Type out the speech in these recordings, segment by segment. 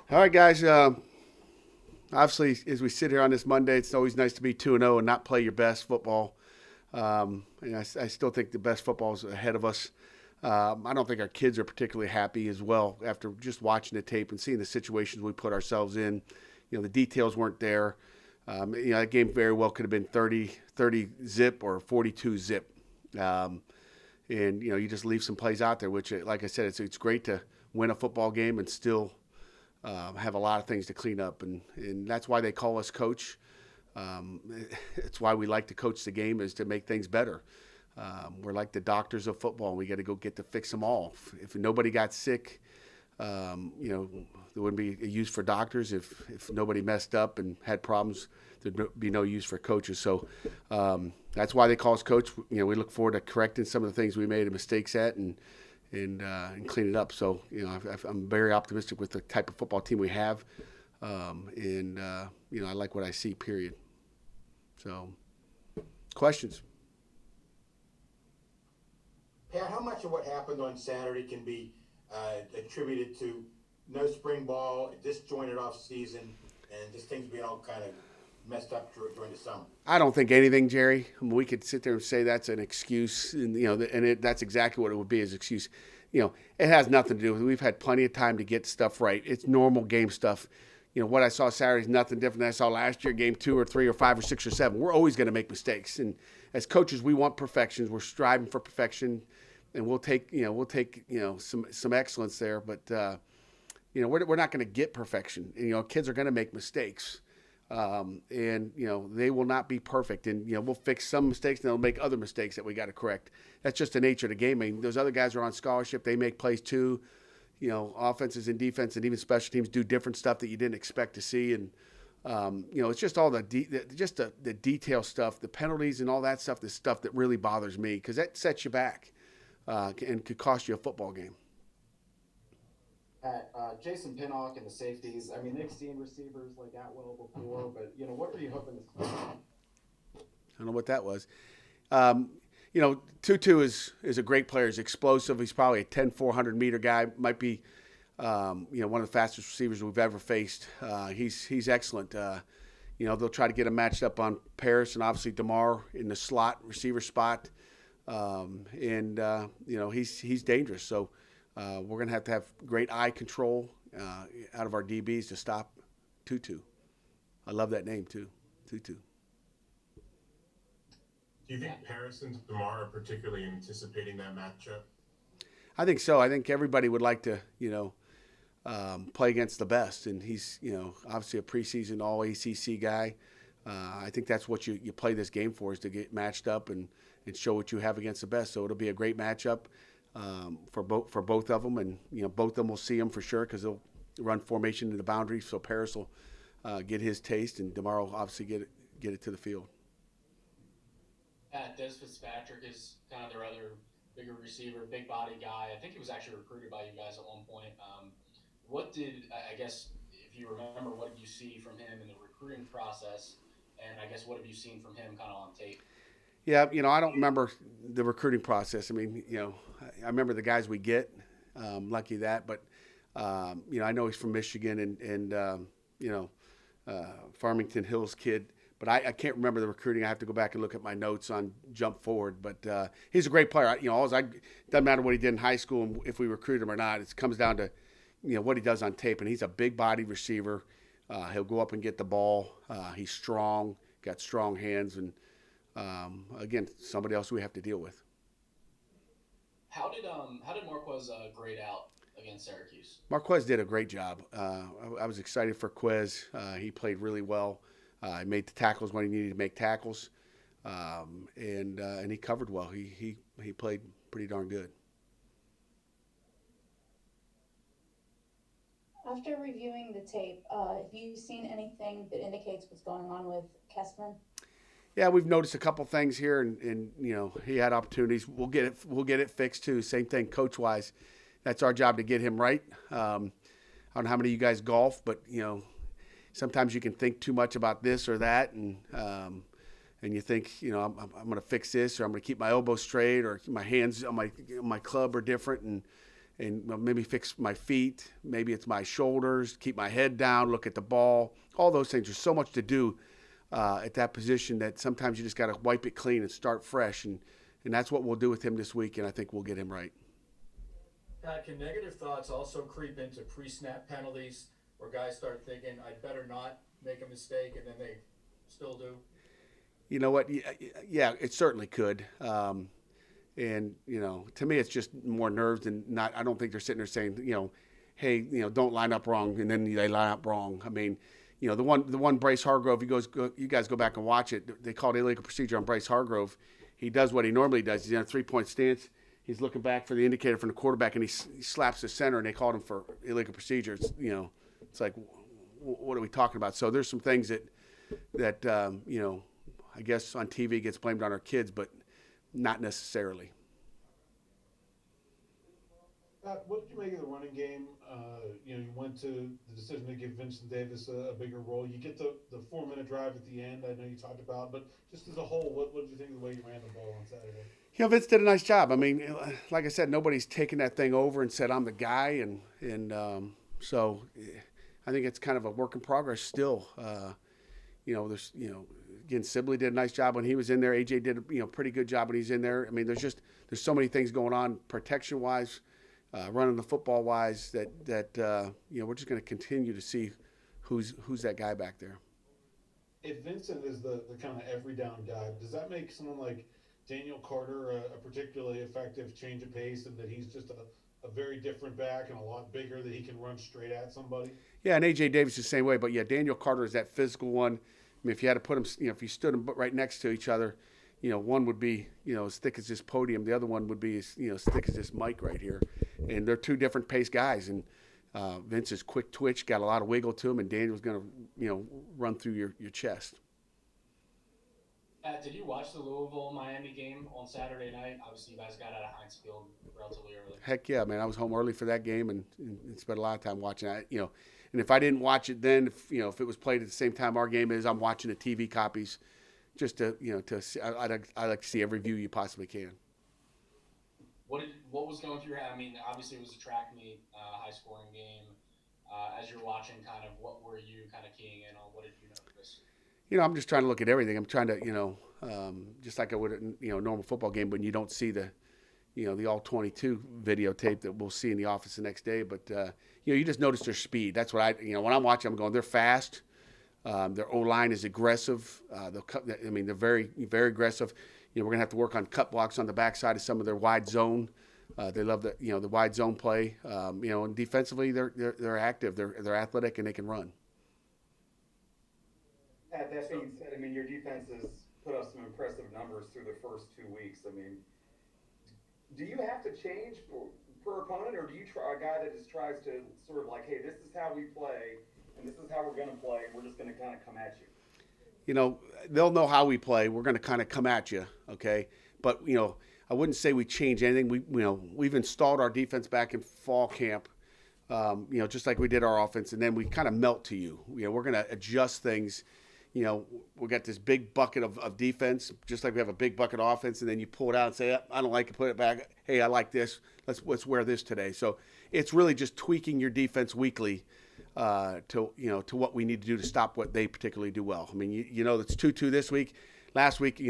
All right, guys. Obviously, as we sit here on this Monday, it's always nice to be 2-0 and not play your best football. And I still think the best football is ahead of us. I don't think our kids are particularly happy as well after just watching the tape and seeing the situations we put ourselves in. The details weren't there. That game very well could have been 30 zip or 42 zip. And you just leave some plays out there, which, like I said, it's great to win a football game and still have a lot of things to clean up, and that's why they call us coach. It's why we like to coach the game, is to make things better. We're like the doctors of football. We got to go get to fix them all. If nobody got sick, there wouldn't be a use for doctors. If nobody messed up and had problems, there'd be no use for coaches. So that's why they call us coach. We look forward to correcting some of the things we made mistakes at and clean it up. So I'm very optimistic with the type of football team we have, I like what I see. Period. So, questions. Pat, how much of what happened on Saturday can be attributed to no spring ball, a disjointed off season, and just things being all kind of messed up during the summer? I don't think anything, Jerry. We could sit there and say that's an excuse, and that's exactly what it would be, as an excuse. It has nothing to do with it. We've had plenty of time to get stuff right. It's normal game stuff. What I saw Saturday is nothing different than I saw last year, game 2 or 3 or 5 or 6 or 7. We're always going to make mistakes, and as coaches, we want perfections. We're striving for perfection, and we'll take some excellence there. But we're not going to get perfection. Kids are going to make mistakes. They will not be perfect, and we'll fix some mistakes, and they'll make other mistakes that we got to correct. That's just the nature of the game. I mean, those other guys are on scholarship; they make plays too. Offenses and defense, and even special teams do different stuff that you didn't expect to see, and it's just all the detail stuff, the penalties and all that stuff. The stuff that really bothers me, because that sets you back and could cost you a football game. Jason Pinnock and the safeties. I mean, they've seen receivers like Atwell before, but what are you hoping to see? I don't know what that was. Tutu is a great player. He's explosive. He's probably a 10, 400-meter guy. Might be, one of the fastest receivers we've ever faced. He's excellent. They'll try to get him matched up on Paris and obviously DeMar in the slot receiver spot. He's dangerous. So we're going to have great eye control out of our DBs to stop Tutu. I love that name too, Tutu. Do you think Paris and DeMar are particularly anticipating that matchup? I think so. I think everybody would like to, play against the best, and he's, obviously a preseason All-ACC guy. I think that's what you play this game for, is to get matched up and show what you have against the best. So it'll be a great matchup for both of them, and both of them will see them for sure, because they'll run formation to the boundary. So Paris will get his taste, and DeMar will obviously get it to the field. Des Fitzpatrick is kind of their other bigger receiver, big body guy. I think he was actually recruited by you guys at one point. If you remember, what did you see from him in the recruiting process? And I guess what have you seen from him kind of on tape? Yeah, I don't remember the recruiting process. I mean, I remember the guys we get, lucky that. But, I know he's from Michigan and Farmington Hills kid. But I can't remember the recruiting. I have to go back and look at my notes on Jump Forward. But he's a great player. Doesn't matter what he did in high school and if we recruit him or not. It comes down to what he does on tape. And he's a big body receiver. He'll go up and get the ball. He's strong, got strong hands, and again, somebody else we have to deal with. How did Marquez grade out against Syracuse? Marquez did a great job. I was excited for Quez. He played really well. He made the tackles when he needed to make tackles, and he covered well. He played pretty darn good. After reviewing the tape, have you seen anything that indicates what's going on with Kessman? Yeah, we've noticed a couple things here, and he had opportunities. We'll get it fixed too. Same thing, coach wise. That's our job to get him right. I don't know how many of you guys golf, but sometimes you can think too much about this or that, and you think, I'm going to fix this, or I'm going to keep my elbow straight, or my hands on my club are different, and maybe fix my feet. Maybe it's my shoulders, keep my head down, look at the ball. All those things. There's so much to do at that position that sometimes you just got to wipe it clean and start fresh. And that's what we'll do with him this week, and I think we'll get him right. Pat, can negative thoughts also creep into pre-snap penalties where guys start thinking, I'd better not make a mistake, and then they still do? You know what? Yeah, it certainly could. And, to me, it's just more nerves than not. I don't think they're sitting there saying, hey, don't line up wrong, and then they line up wrong. I mean, the one Bryce Hargrove, you guys go back and watch it. They called illegal procedure on Bryce Hargrove. He does what he normally does. He's in a 3-point stance. He's looking back for the indicator from the quarterback, and he slaps the center, and they called him for illegal procedure. It's like, what are we talking about? So there's some things that I guess on TV gets blamed on our kids, but not necessarily. What did you make of the running game? You went to the decision to give Vincent Davis a bigger role. You get the 4-minute drive at the end. I know you talked about, but just as a whole, what did you think of the way you ran the ball on Saturday? Vince did a nice job. I mean, like I said, nobody's taken that thing over and said I'm the guy, and so I think it's kind of a work in progress still. There's again, Sibley did a nice job when he was in there. AJ did a pretty good job when he's in there. I mean, there's so many things going on protection wise, running the football wise that we're just going to continue to see who's that guy back there. If Vincent is the kind of every down guy, does that make someone like Daniel Carter a particularly effective change of pace, and that he's just a very different back and a lot bigger that he can run straight at somebody? Yeah, and AJ Davis the same way. But yeah, Daniel Carter is that physical one. I mean, if you had to put them, if you stood them right next to each other, one would be, as thick as this podium. The other one would be, as thick as this mic right here. And they're two different pace guys. And Vince is quick twitch, got a lot of wiggle to him, and Daniel's going to, run through your chest. Did you watch the Louisville-Miami game on Saturday night? Obviously, you guys got out of Heinz Field relatively early. Heck yeah, man. I was home early for that game and spent a lot of time watching it. And if I didn't watch it then, if it was played at the same time our game is, I'm watching the TV copies just to see. I like to see every view you possibly can. What was going through your head? I mean, obviously it was a track meet, high-scoring game. As you're watching, kind of, what were you kind of keying in on? What did you notice? I'm just trying to look at everything. I'm trying to, just like I would at a normal football game, but you don't see the all 22 videotape that we'll see in the office the next day. But, you just notice their speed. That's what when I'm watching, I'm going, they're fast. Their O-line is aggressive. They're very, very aggressive. We're going to have to work on cut blocks on the backside of some of their wide zone. They love the wide zone play. And defensively, they're active. They're athletic, and they can run. That being said, your defense has put up some impressive numbers through the first 2 weeks. Do you have to change per opponent, or do you try a guy that just tries to sort of like, hey, this is how we play, and this is how we're going to play, and we're just going to kind of come at you? They'll know how we play. We're going to kind of come at you, okay? But, I wouldn't say we change anything. We've installed our defense back in fall camp, just like we did our offense, and then we kind of melt to you. We're going to adjust things. We got this big bucket of defense, just like we have a big bucket of offense, and then you pull it out and say, I don't like it, put it back. Hey, I like this. Let's wear this today. So it's really just tweaking your defense weekly to what we need to do to stop what they particularly do well. It's 2-2 this week. Last week,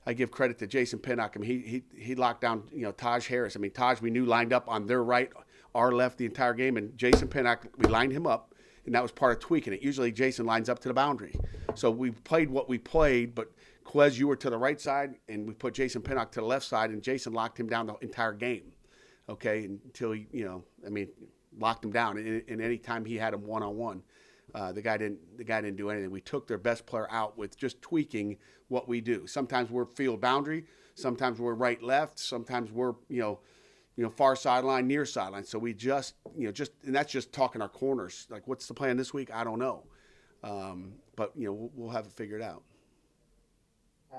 I give credit to Jason Pinnock. He locked down, Taj Harris. Taj we knew lined up on their right, our left the entire game, and Jason Pinnock, we lined him up. And that was part of tweaking it. Usually Jason lines up to the boundary. So we played what we played, but Quez, you were to the right side, and we put Jason Pinnock to the left side, and Jason locked him down the entire game, okay, until he, locked him down. And any time he had him one-on-one, the guy didn't do anything. We took their best player out with just tweaking what we do. Sometimes we're field boundary. Sometimes we're right-left. Sometimes we're, far sideline, near sideline. So we just, and that's just talking our corners. Like, what's the plan this week? I don't know. But, we'll have it figured out.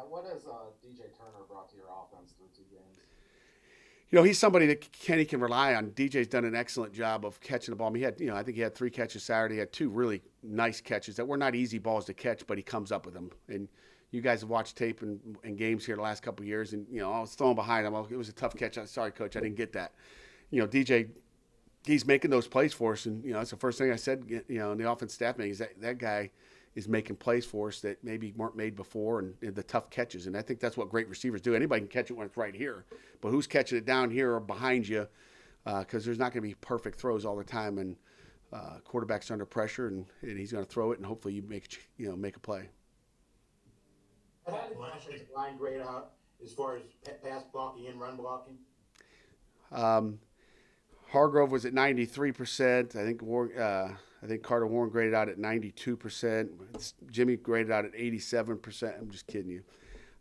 What has DJ Turner brought to your offense through 2 games? He's somebody that Kenny can rely on. DJ's done an excellent job of catching the ball. He had, I think he had 3 catches Saturday. He had 2 really nice catches that were not easy balls to catch, but he comes up with them. And you guys have watched tape and games here the last couple of years, and, I was throwing behind him. It was a tough catch. Sorry, Coach, I didn't get that. DJ, he's making those plays for us, and that's the first thing I said. In the offense staff meeting is that guy is making plays for us that maybe weren't made before, and the tough catches. And I think that's what great receivers do. Anybody can catch it when it's right here, but who's catching it down here or behind you? Because there's not going to be perfect throws all the time, and quarterback's under pressure, and he's going to throw it, and hopefully you make a play. How did the offensive line grade out as far as pass blocking and run blocking? Hargrove was at 93%. I think Carter Warren graded out at 92%. Jimmy graded out at 87%. I'm just kidding you,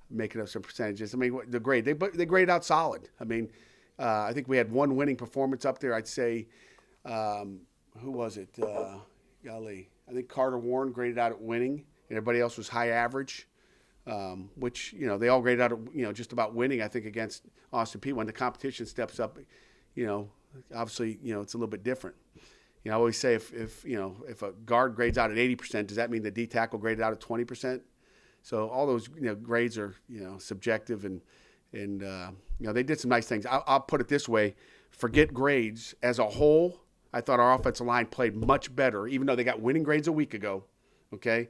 making up some percentages. I mean, the grade they graded out solid. I mean, I think we had one winning performance up there. I'd say, who was it? Golly, I think Carter Warren graded out at winning, and everybody else was high average. Which they all graded out at just about winning. I think against Austin Peay. When the competition steps up, obviously it's a little bit different. I always say if a guard grades out at 80%, does that mean the D tackle graded out at 20%? So all those grades are subjective, and they did some nice things. I'll put it this way: forget grades as a whole. I thought our offensive line played much better, even though they got winning grades a week ago. Okay.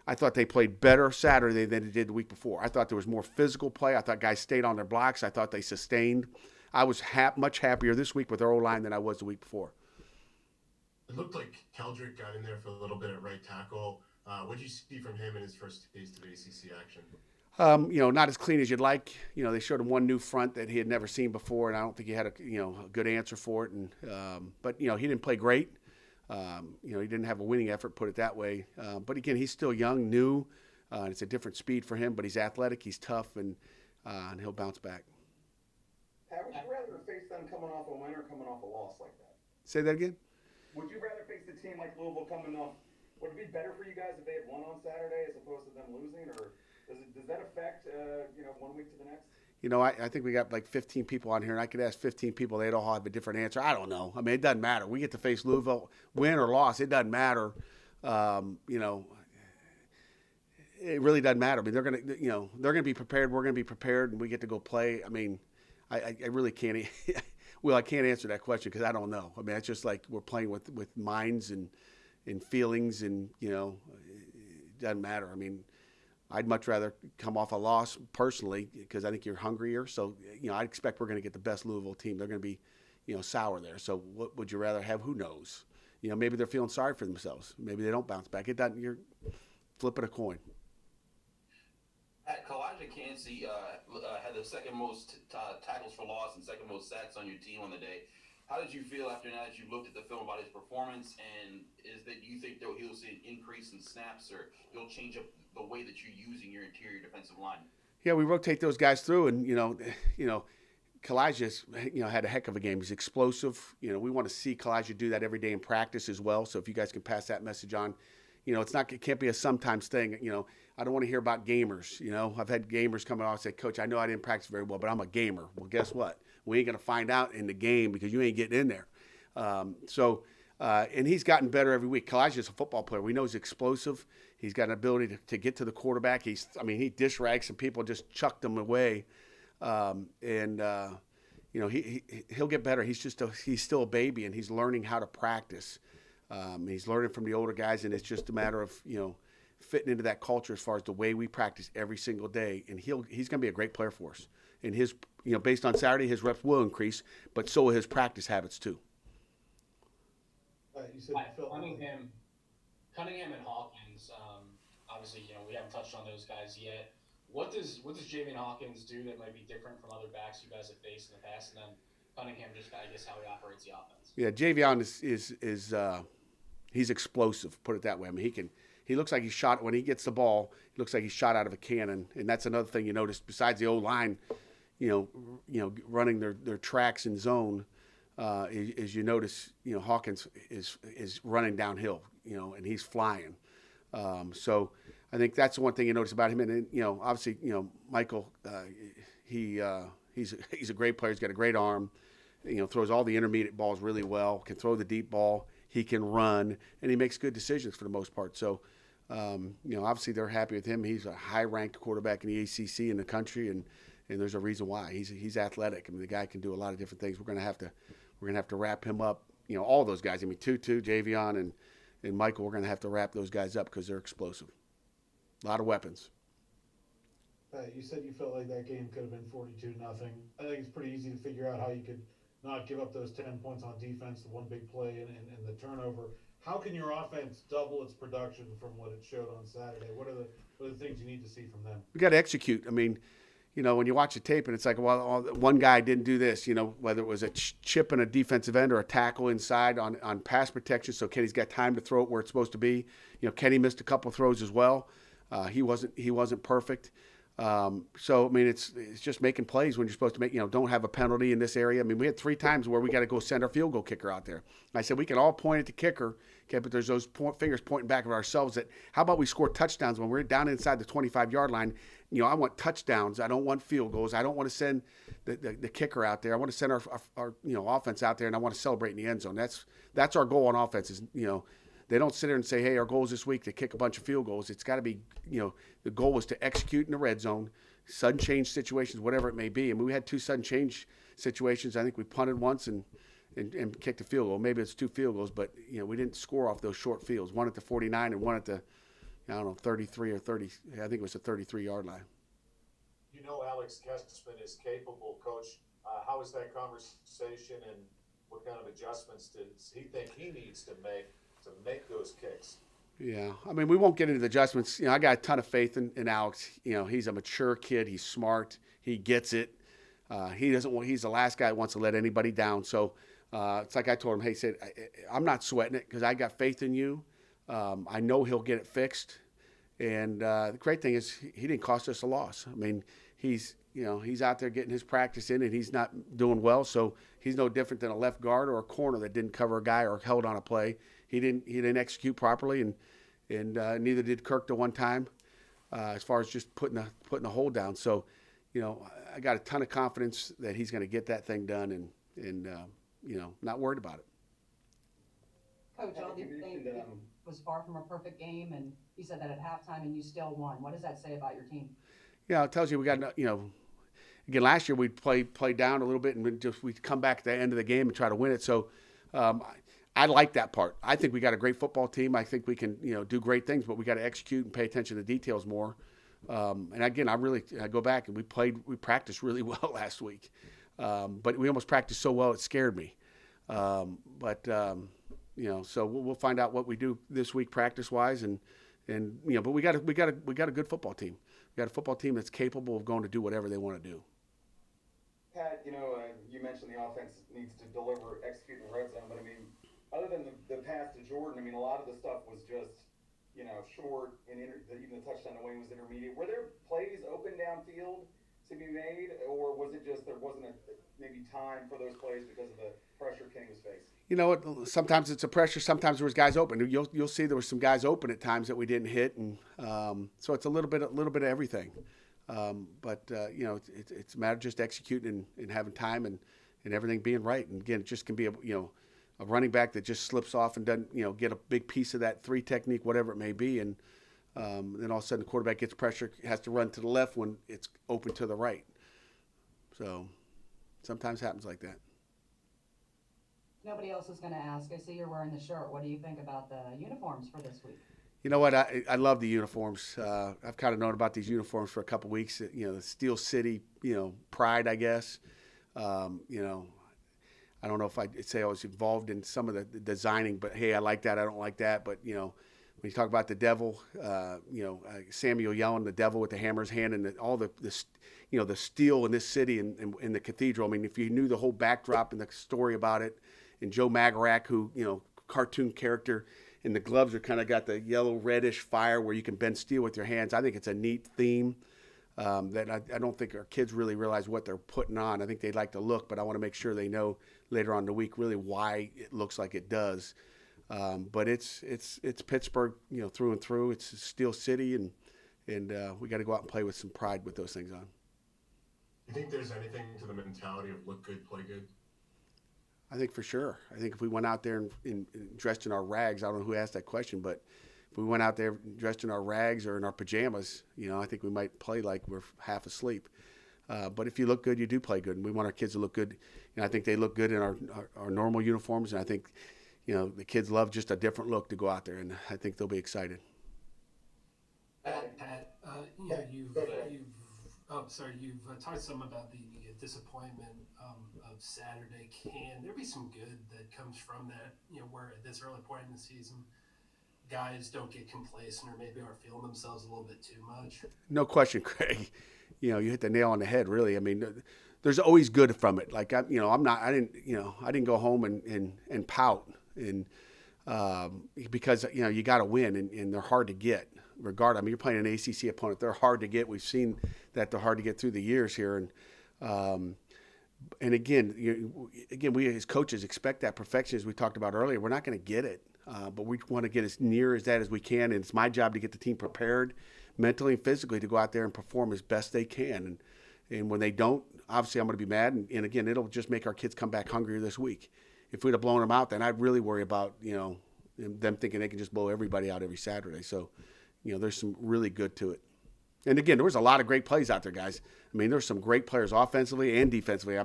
I thought they played better Saturday than they did the week before. I thought there was more physical play. I thought guys stayed on their blocks. I thought they sustained. I was much happier this week with their O-line than I was the week before. It looked like Keldrick got in there for a little bit at right tackle. What did you see from him in his first taste of ACC action? Not as clean as you'd like. They showed him one new front that he had never seen before, and I don't think he had a good answer for it. But he didn't play great. He didn't have a winning effort, put it that way. But again, he's still young, new. And it's a different speed for him, but he's athletic, he's tough, and he'll bounce back. Pat, would you rather face them coming off a win or coming off a loss like that? Say that again? Would you rather face the team like Louisville coming off? Would it be better for you guys if they had won on Saturday as opposed to them losing, or does that affect 1 week to the next? I think we got like 15 people on here, and I could ask 15 people. They'd all have a different answer. I don't know. I mean, it doesn't matter. We get to face Louisville, win or loss. It doesn't matter. It really doesn't matter. I mean, they're gonna be prepared. We're gonna be prepared, and we get to go play. I mean, I really can't. Well, I can't answer that question because I don't know. I mean, it's just like we're playing with minds and feelings, and it doesn't matter. I mean, I'd much rather come off a loss personally because I think you're hungrier. So, I expect we're going to get the best Louisville team. They're going to be, sour there. So what would you rather have? Who knows? Maybe they're feeling sorry for themselves. Maybe they don't bounce back. It doesn't. You're flipping a coin. Kalijah Kancey had the second most tackles for loss and second most sacks on your team on the day. How did you feel after now that you looked at the film about his performance, and do you think that he'll see an increase in snaps, or he'll change up the way that you're using your interior defensive line? Yeah, we rotate those guys through, and Kalijah's had a heck of a game. He's explosive. We want to see Kalijah do that every day in practice as well. So if you guys can pass that message on, it can't be a sometimes thing. I don't want to hear about gamers. I've had gamers come out and say, "Coach, I know I didn't practice very well, but I'm a gamer." Well, guess what? We ain't going to find out in the game because you ain't getting in there. And he's gotten better every week. Kalijah's a football player. We know he's explosive. He's got an ability to get to the quarterback. He dish rags some people, just chucked them away. He'll get better. He's still a baby, and he's learning how to practice. He's learning from the older guys, and it's just a matter of, fitting into that culture as far as the way we practice every single day. And he's going to be a great player for us. And his, based on Saturday, his reps will increase, but so will his practice habits too. You said Cunningham and Hawkins. Obviously, we haven't touched on those guys yet. What does Javian Hawkins do that might be different from other backs you guys have faced in the past? And then Cunningham, just I guess how he operates the offense. Yeah, Javian is he's explosive. Put it that way. I mean, he looks like he's shot when he gets the ball. He looks like he's shot out of a cannon, and that's another thing you notice. Besides the O-line, running their tracks in zone, is you notice Hawkins is running downhill, and he's flying. So I think that's the one thing you notice about him. And then, obviously, Michael, he's a great player. He's got a great arm. Throws all the intermediate balls really well. Can throw the deep ball. He can run, and he makes good decisions for the most part. So, obviously they're happy with him. He's a high-ranked quarterback in the ACC in the country, and there's a reason why. He's athletic. I mean, the guy can do a lot of different things. We're we're going to have to wrap him up. All those guys. I mean, Tutu, Javion, and Michael, we're going to have to wrap those guys up because they're explosive. A lot of weapons. You said you felt like that game could have been 42-0. I think it's pretty easy to figure out how you could not give up those 10 points on defense, the one big play and the turnover. How can your offense double its production from what it showed on Saturday? What are the things you need to see from them? We got to execute. I mean, when you watch the tape and it's like, well, one guy didn't do this, whether it was a chip in a defensive end or a tackle inside on pass protection, so Kenny's got time to throw it where it's supposed to be. Kenny missed a couple of throws as well. He wasn't perfect. So, I mean, it's just making plays when you're supposed to make, don't have a penalty in this area. I mean, we had 3 times where we got to go send our field goal kicker out there. And I said, we can all point at the kicker, okay, but there's those fingers pointing back at ourselves that, how about we score touchdowns when we're down inside the 25-yard line? I want touchdowns. I don't want field goals. I don't want to send the kicker out there. I want to send our offense out there, and I want to celebrate in the end zone. That's our goal on offense is, they don't sit there and say, hey, our goal is this week to kick a bunch of field goals. It's got to be, the goal was to execute in the red zone, sudden change situations, whatever it may be. I mean, we had 2 sudden change situations. I think we punted once and kicked a field goal. Maybe it's 2 field goals, but, we didn't score off those short fields, one at the 49 and one at the, 33 or 30. I think it was the 33-yard line. Alex Kessman is capable, Coach. How was that conversation, and what kind of adjustments does he think he needs to make those kicks? Yeah, I mean, we won't get into the adjustments. I got a ton of faith in Alex. He's a mature kid. He's smart. He gets it. He's the last guy that wants to let anybody down. So it's like I told him, hey, I'm not sweating it because I got faith in you. I know he'll get it fixed. And the great thing is he didn't cost us a loss. I mean, he's out there getting his practice in, and he's not doing well. So he's no different than a left guard or a corner that didn't cover a guy or held on a play. He didn't execute properly, and neither did Kirk the one time, as far as just putting the hold down. So, I got a ton of confidence that he's going to get that thing done, and not worried about it. Coach, all you think it was far from a perfect game, and you said that at halftime, and you still won. What does that say about your team? Yeah, it tells you we got, again, last year we'd play down a little bit, and we'd come back at the end of the game and try to win it. So I like that part. I think we got a great football team. I think we can, do great things, but we got to execute and pay attention to the details more. And again, I go back and we practiced really well last week, but we almost practiced so well it scared me. So we'll find out what we do this week practice wise, but we got a good football team. We got a football team that's capable of going to do whatever they want to do. Pat, you mentioned the offense needs to deliver, execute in the red zone, but I mean, other than the pass to Jordan, I mean, a lot of the stuff was just, short, and even the touchdown to Wayne was intermediate. Were there plays open downfield to be made, or was it just there wasn't maybe time for those plays because of the pressure Kenny was facing? You know what? Sometimes it's a pressure. Sometimes there was guys open. You'll see there were some guys open at times that we didn't hit, and so it's a little bit of everything. It's a matter of just executing and having time and everything being right. And again, it just can be a running back that just slips off and doesn't get a big piece of that 3 technique, whatever it may be, and then all of a sudden the quarterback gets pressure, has to run to the left when it's open to the right. So sometimes happens like that. Nobody else is going to ask. I see you're wearing the shirt. What do you think about the uniforms for this week? You know what? I love the uniforms. I've kind of known about these uniforms for a couple of weeks. The Steel City, pride, I guess. I don't know if I'd say I was involved in some of the designing, but hey, I like that. I don't like that. But, when you talk about the devil, Samuel yelling the devil with the hammer's hand and all the steel in this city and in the cathedral. I mean, if you knew the whole backdrop and the story about it, and Joe Magarac, who, cartoon character, and the gloves are kind of got the yellow reddish fire where you can bend steel with your hands. I think it's a neat theme that I don't think our kids really realize what they're putting on. I think they like to look, but I want to make sure they know later on in the week really why it looks like it does. But it's Pittsburgh, through and through. It's Steel City, and we got to go out and play with some pride with those things on. You think there's anything to the mentality of look good, play good? I think for sure. I think if we went out there and dressed in our rags, I don't know who asked that question, but if we went out there dressed in our rags or in our pajamas, I think we might play like we're half asleep. But if you look good, you do play good, and we want our kids to look good. And I think they look good in our normal uniforms, and I think, the kids love just a different look to go out there, and I think they'll be excited. Pat, you've talked some about the disappointment of Saturday. Can there be some good that comes from that? Where at this early point in the season, guys don't get complacent or maybe are feeling themselves a little bit too much. No question, Craig. You hit the nail on the head, really. I mean, there's always good from it. Like I didn't go home and pout because you got to win, and they're hard to get. Regardless, I mean, you're playing an ACC opponent; they're hard to get. We've seen that they're hard to get through the years here, and again, we as coaches expect that perfection, as we talked about earlier. We're not going to get it, but we want to get as near as that as we can, and it's my job to get the team prepared mentally and physically to go out there and perform as best they can. And when they don't, obviously I'm going to be mad. And again, it'll just make our kids come back hungrier this week. If we'd have blown them out, then I'd really worry about, them thinking they can just blow everybody out every Saturday. So, there's some really good to it. And again, there was a lot of great plays out there, guys. I mean, there's some great players offensively and defensively.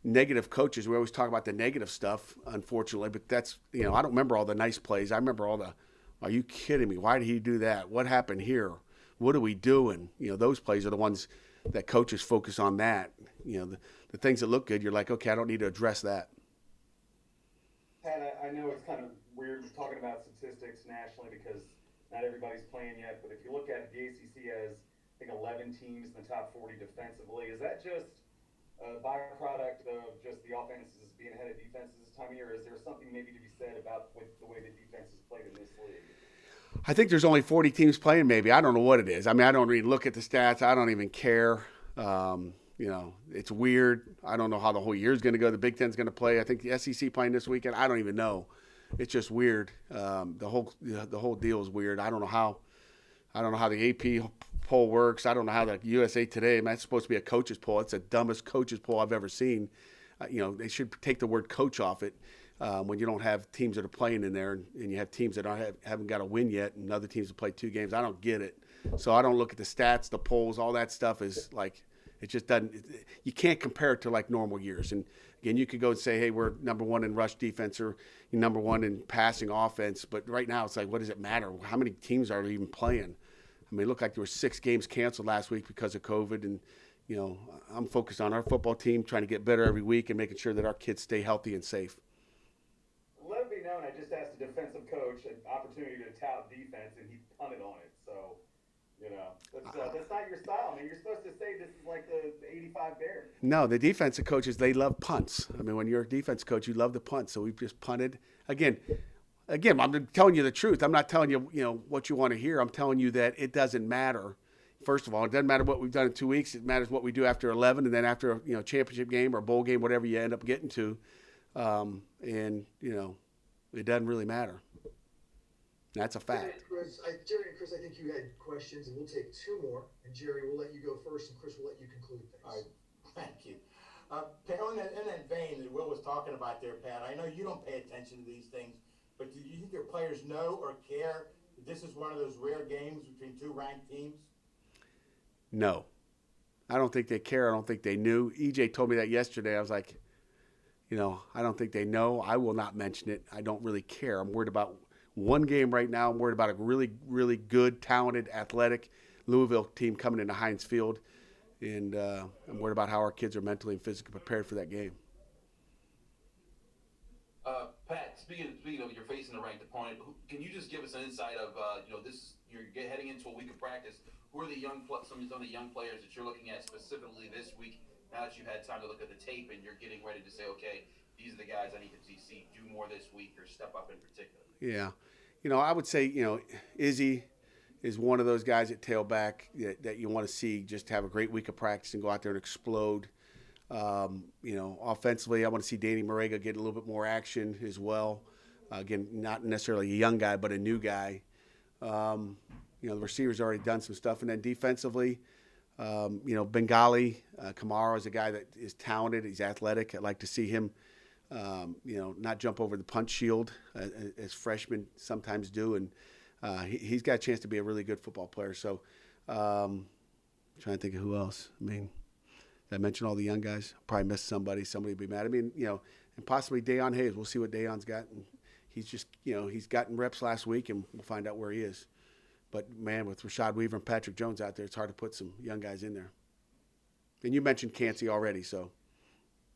Negative coaches, we always talk about the negative stuff, unfortunately, but that's, I don't remember all the nice plays. I remember all the, are you kidding me? Why did he do that? What happened here? What are we doing? Those plays are the ones that coaches focus on that. The things that look good, you're like, okay, I don't need to address that. Pat, I know it's kind of weird talking about statistics nationally because not everybody's playing yet, but if you look at the ACC as, I think, 11 teams in the top 40 defensively, is that just a byproduct of just the offenses being ahead of defenses this time of year? Or is there something maybe to be said about the way the defense is played in this league? I think there's only 40 teams playing, maybe. I don't know what it is. I mean, I don't really look at the stats. I don't even care. It's weird. I don't know how the whole year is going to go. The Big Ten's going to play. I think the SEC playing this weekend. I don't even know. It's just weird. The whole deal is weird. I don't know how the AP poll works. I don't know how the USA Today. That's supposed to be a coach's poll. It's the dumbest coach's poll I've ever seen. They should take the word coach off it when you don't have teams that are playing in there, and you have teams that haven't got a win yet, and other teams have played 2 games. I don't get it. So I don't look at the stats, the polls, all that stuff is like, it just doesn't. You can't compare it to like normal years. And again, you could go and say, hey, we're number 1 in rush defense or number 1 in passing offense. But right now, it's like, what does it matter? How many teams are even playing? I mean, it looked like there were 6 games canceled last week because of COVID. And, I'm focused on our football team, trying to get better every week and making sure that our kids stay healthy and safe. Let it be known, I just asked a defensive coach an opportunity to tout defense, and he punted on it. So, that's not your style, man. You're supposed to say this is like the 85 Bears. No, the defensive coaches, they love punts. I mean, when you're a defense coach, you love the punt. So we've just punted. Again, I'm telling you the truth. I'm not telling you, what you want to hear. I'm telling you that it doesn't matter. First of all, it doesn't matter what we've done in 2 weeks. It matters what we do after 11 and then after a championship game or bowl game, whatever you end up getting to. It doesn't really matter. That's a fact. Jerry and Chris, I think you had questions, and we'll take 2 more. And Jerry, we'll let you go first, and Chris will let you conclude things. All right, thank you. Pat, in that vein that Will was talking about there, Pat, I know you don't pay attention to these things, but do you think your players know or care that this is one of those rare games between 2 ranked teams? No. I don't think they care. I don't think they knew. EJ told me that yesterday. I was like, I don't think they know. I will not mention it. I don't really care. I'm worried about one game right now. I'm worried about a really, really good, talented, athletic Louisville team coming into Heinz Field. And I'm worried about how our kids are mentally and physically prepared for that game. Pat, speaking of you're facing a ranked opponent, can you just give us an insight of you're heading into a week of practice? Who are some of the young players that you're looking at specifically this week? Now that you've had time to look at the tape and you're getting ready to say, okay, these are the guys I need to see do more this week or step up in particular. Yeah, I would say Izzy is one of those guys at tailback that you want to see just have a great week of practice and go out there and explode. Offensively, I want to see Danny Morega get a little bit more action as well. Again, not necessarily a young guy, but a new guy. The receiver's already done some stuff. And then defensively, Bengali, Kamara is a guy that is talented. He's athletic. I'd like to see him, not jump over the punch shield as freshmen sometimes do. And he's got a chance to be a really good football player. So I'm trying to think of who else. I mean, Did I mention all the young guys? Probably missed somebody. Somebody would be mad. I mean, and possibly Deion Hayes. We'll see what Deion's got. And he's just, he's gotten reps last week, and we'll find out where he is. But, man, with Rashad Weaver and Patrick Jones out there, it's hard to put some young guys in there. And you mentioned Cansey already, so